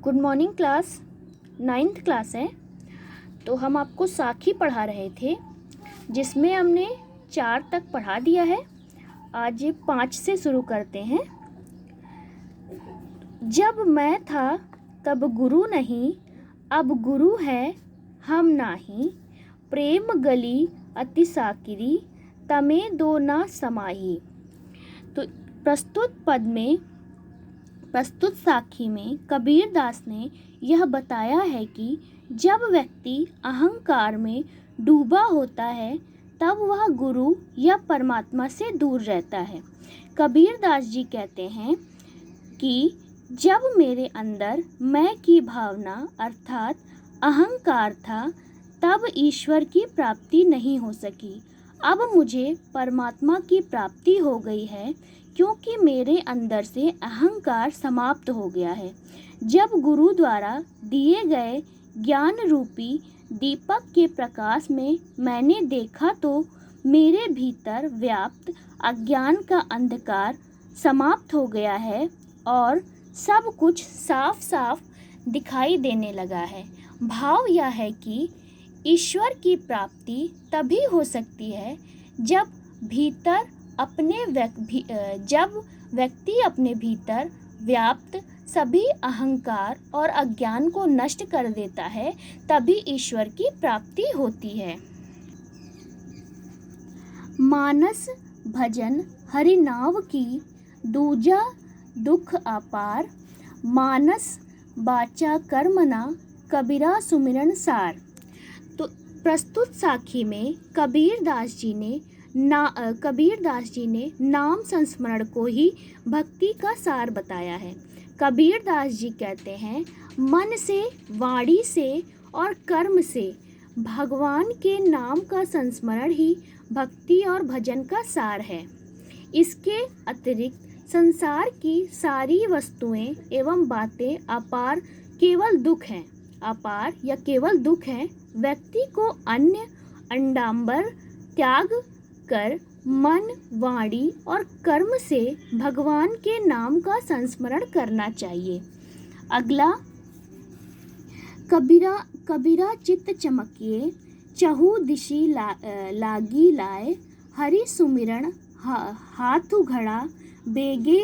Good morning class. 9th class है तो हम आपको साखी पढ़ा रहे थे जिसमें हमने 4 तक पढ़ा दिया है। आज 5 से शुरू करते हैं। जब मैं था तब गुरु नहीं, अब गुरु है हम नाही। प्रेम गली अति साकिरी, तमे दो ना समाही। तो प्रस्तुत साखी में कबीर दास ने यह बताया है कि जब व्यक्ति अहंकार में डूबा होता है तब वह गुरु या परमात्मा से दूर रहता है। कबीर दास जी कहते हैं कि जब मेरे अंदर मैं की भावना अर्थात अहंकार था तब ईश्वर की प्राप्ति नहीं हो सकी। अब मुझे परमात्मा की प्राप्ति हो गई है क्योंकि मेरे अंदर से अहंकार समाप्त हो गया है। जब गुरु द्वारा दिए गए ज्ञान रूपी दीपक के प्रकाश में मैंने देखा तो मेरे भीतर व्याप्त अज्ञान का अंधकार समाप्त हो गया है और सब कुछ साफ साफ दिखाई देने लगा है। भाव यह है कि ईश्वर की प्राप्ति तभी हो सकती है जब व्यक्ति अपने भीतर व्याप्त सभी अहंकार और अज्ञान को नष्ट कर देता है, तभी ईश्वर की प्राप्ति होती है। मानस भजन हरि नाव की, दूजा दुख अपार। मानस बाचा कर्मना, कबीरा सुमिरन सार। तो प्रस्तुत साखी में कबीर दास जी ने नाम संस्मरण को ही भक्ति का सार बताया है। कबीर दास जी कहते हैं, मन से, वाणी से और कर्म से भगवान के नाम का संस्मरण ही भक्ति और भजन का सार है। इसके अतिरिक्त संसार की सारी वस्तुएं एवं बातें अपार या केवल दुख हैं। व्यक्ति को अन्य अंडांबर त्याग कर मन, वाणी और कर्म से भगवान के नाम का संस्मरण करना चाहिए। अगला, कबीरा चित्त चमकिए, चहु दिशि लागी लाए। हरि सुमिरन हाथु घड़ा, बेगे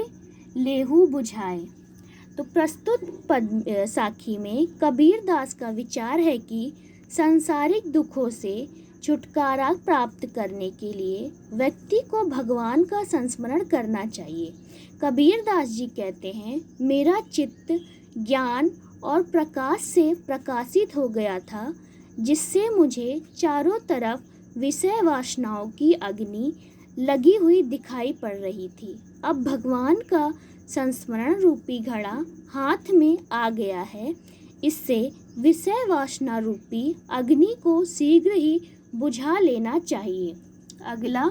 लेहु बुझाए। तो प्रस्तुत साखी में कबीर दास का विचार है कि सांसारिक दुखों से छुटकारा प्राप्त करने के लिए व्यक्ति को भगवान का संस्मरण करना चाहिए। कबीर दास जी कहते हैं, मेरा चित्त ज्ञान और प्रकाश से प्रकाशित हो गया था, जिससे मुझे चारों तरफ विषय वासनाओं की अग्नि लगी हुई दिखाई पड़ रही थी। अब भगवान का संस्मरण रूपी घड़ा हाथ में आ गया है। इससे विषय वासना रूपी अग्नि को शीघ्र ही बुझा लेना चाहिए। अगला,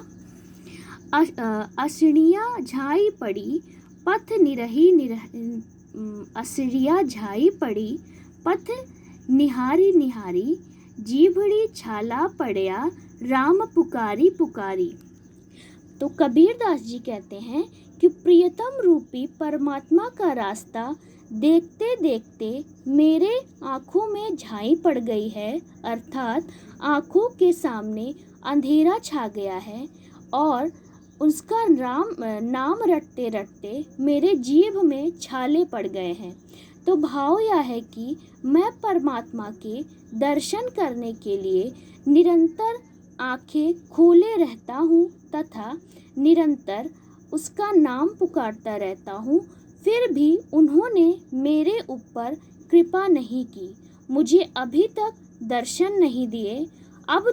असड़िया झाई पड़ी पथ असड़िया झाई पड़ी पथ निहारी, जीभड़ी छाला पड़या राम पुकारी पुकारी। तो कबीर दास जी कहते हैं कि प्रियतम रूपी परमात्मा का रास्ता देखते देखते मेरे आँखों में झाई पड़ गई है, अर्थात आँखों के सामने अंधेरा छा गया है और उसका नाम रटते रटते मेरे जीभ में छाले पड़ गए हैं। तो भाव यह है कि मैं परमात्मा के दर्शन करने के लिए निरंतर आँखें खोले रहता हूँ तथा निरंतर उसका नाम पुकारता रहता हूँ, फिर भी उन्होंने मेरे ऊपर कृपा नहीं की, मुझे अभी तक दर्शन नहीं दिए। अब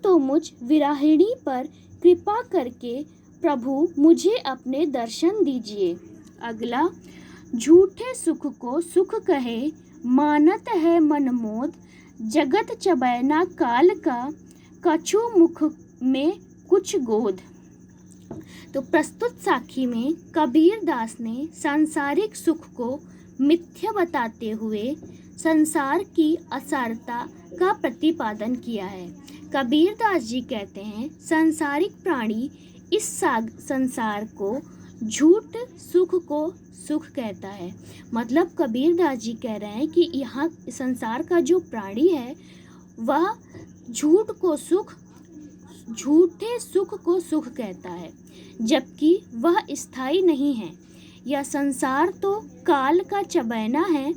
तो मुझ विराहिणी पर कृपा करके प्रभु मुझे अपने दर्शन दीजिए। अगला, झूठे सुख को सुख कहे, मानत है मन मोद। जगत चबैना काल का, कछु मुख में कुछ गोद। तो प्रस्तुत साखी में कबीर दास ने सांसारिक सुख को मिथ्या बताते हुए संसार की असारता का प्रतिपादन किया है। कबीर दास जी कहते हैं, सांसारिक प्राणी इस संसार को झूठ सुख को सुख कहता है। मतलब कबीरदास जी कह रहे हैं कि यहाँ संसार का जो प्राणी है वह झूठे सुख को सुख कहता है, जबकि वह स्थायी नहीं है। यह संसार तो काल का चबैना है।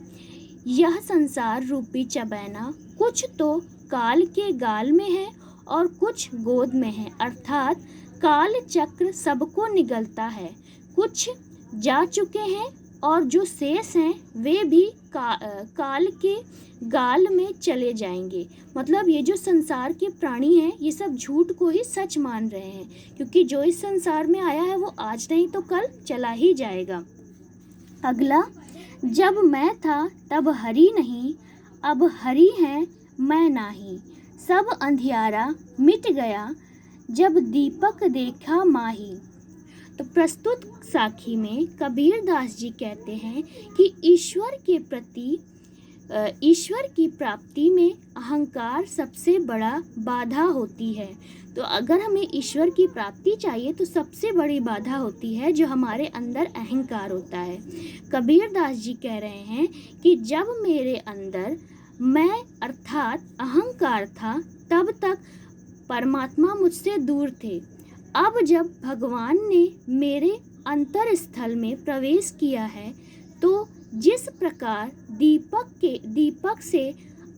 यह संसार रूपी चबैना कुछ तो काल के गाल में है और कुछ गोद में है, अर्थात काल चक्र सबको निगलता है। कुछ जा चुके हैं और जो शेष हैं वे भी काल के गाल में चले जाएंगे। मतलब ये जो संसार के प्राणी हैं ये सब झूठ को ही सच मान रहे हैं, क्योंकि जो इस संसार में आया है वो आज नहीं तो कल चला ही जाएगा। अगला, जब मैं था तब हरि नहीं, अब हरि है मैं नाही। सब अंधियारा मिट गया, जब दीपक देखा माही। तो प्रस्तुत साखी में कबीरदास जी कहते हैं कि ईश्वर की प्राप्ति में अहंकार सबसे बड़ा बाधा होती है। तो अगर हमें ईश्वर की प्राप्ति चाहिए तो सबसे बड़ी बाधा होती है जो हमारे अंदर अहंकार होता है। कबीरदास जी कह रहे हैं कि जब मेरे अंदर मैं अर्थात अहंकार था तब तक परमात्मा मुझसे दूर थे। अब जब भगवान ने मेरे अंतर स्थल में प्रवेश किया है तो जिस प्रकार दीपक से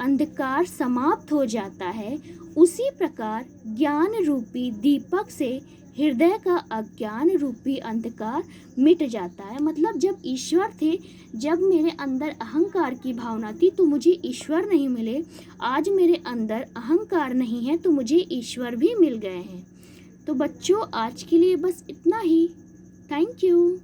अंधकार समाप्त हो जाता है, उसी प्रकार ज्ञान रूपी दीपक से हृदय का अज्ञान रूपी अंधकार मिट जाता है। मतलब जब ईश्वर थे, जब मेरे अंदर अहंकार की भावना थी तो मुझे ईश्वर नहीं मिले। आज मेरे अंदर अहंकार नहीं है तो मुझे ईश्वर भी मिल गए हैं। तो बच्चों, आज के लिए बस इतना ही। Thank you.